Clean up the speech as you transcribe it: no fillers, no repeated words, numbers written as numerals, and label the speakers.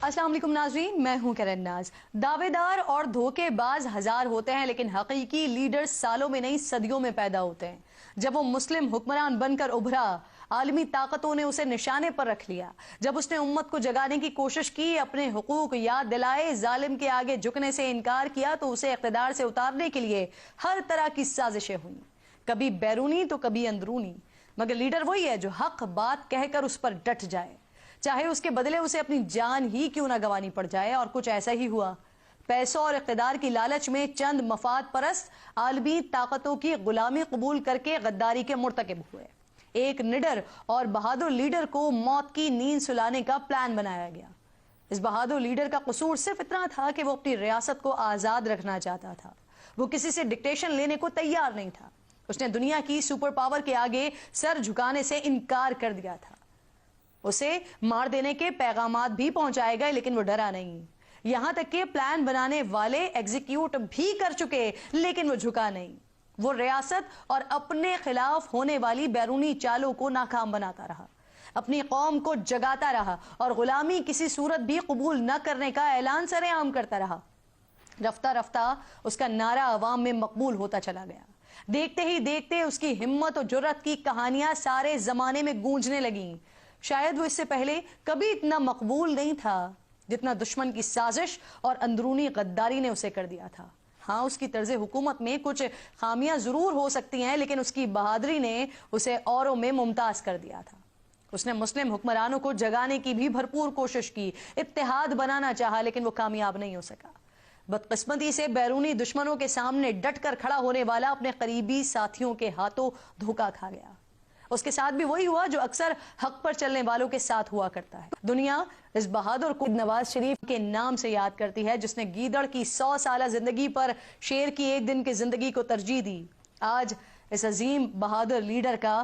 Speaker 1: السلام علیکم ناظرین، میں ہوں کرن ناز۔ دعوے دار اور دھوکے باز ہزار ہوتے ہیں لیکن حقیقی لیڈر سالوں میں نہیں صدیوں میں پیدا ہوتے ہیں۔ جب وہ مسلم حکمران بن کر ابھرا، عالمی طاقتوں نے اسے نشانے پر رکھ لیا۔ جب اس نے امت کو جگانے کی کوشش کی، اپنے حقوق یاد دلائے، ظالم کے آگے جھکنے سے انکار کیا، تو اسے اقتدار سے اتارنے کے لیے ہر طرح کی سازشیں ہوئیں، کبھی بیرونی تو کبھی اندرونی۔ مگر لیڈر وہی ہے جو حق بات کہہ کر اس پر ڈٹ جائے، چاہے اس کے بدلے اسے اپنی جان ہی کیوں نہ گوانی پڑ جائے۔ اور کچھ ایسا ہی ہوا۔ پیسوں اور اقتدار کی لالچ میں چند مفاد پرست عالمی طاقتوں کی غلامی قبول کر کے غداری کے مرتکب ہوئے۔ ایک نڈر اور بہادر لیڈر کو موت کی نیند سلانے کا پلان بنایا گیا۔ اس بہادر لیڈر کا قصور صرف اتنا تھا کہ وہ اپنی ریاست کو آزاد رکھنا چاہتا تھا۔ وہ کسی سے ڈکٹیشن لینے کو تیار نہیں تھا۔ اس نے دنیا کی سپر پاور کے آگے سر جھکانے سے انکار کر دیا تھا۔ اسے مار دینے کے پیغامات بھی پہنچائے گئے لیکن وہ ڈرا نہیں۔ یہاں تک کہ پلان بنانے والے ایگزیکیوٹ بھی کر چکے لیکن وہ جھکا نہیں۔ وہ ریاست اور اپنے خلاف ہونے والی بیرونی چالوں کو ناکام بناتا رہا، اپنی قوم کو جگاتا رہا اور غلامی کسی صورت بھی قبول نہ کرنے کا اعلان سر عام کرتا رہا۔ رفتہ رفتہ اس کا نعرہ عوام میں مقبول ہوتا چلا گیا۔ دیکھتے ہی دیکھتے اس کی ہمت اور جرأت کی کہانیاں سارے زمانے میں گونجنے لگیں۔ شاید وہ اس سے پہلے کبھی اتنا مقبول نہیں تھا جتنا دشمن کی سازش اور اندرونی غداری نے اسے کر دیا تھا۔ ہاں، اس کی طرز حکومت میں کچھ خامیاں ضرور ہو سکتی ہیں لیکن اس کی بہادری نے اسے اوروں میں ممتاز کر دیا تھا۔ اس نے مسلم حکمرانوں کو جگانے کی بھی بھرپور کوشش کی، اتحاد بنانا چاہا لیکن وہ کامیاب نہیں ہو سکا۔ بدقسمتی سے بیرونی دشمنوں کے سامنے ڈٹ کر کھڑا ہونے والا اپنے قریبی ساتھیوں کے ہاتھوں دھوکا کھا گیا۔ اس کے ساتھ بھی وہی ہوا جو اکثر حق پر چلنے والوں کے ساتھ ہوا کرتا ہے۔ دنیا اس بہادر کو نواز شریف کے نام سے یاد کرتی ہے جس نے گیدڑ کی 100 سالہ زندگی پر شیر کی ایک دن کی زندگی کو ترجیح دی۔ آج اس عظیم بہادر لیڈر کا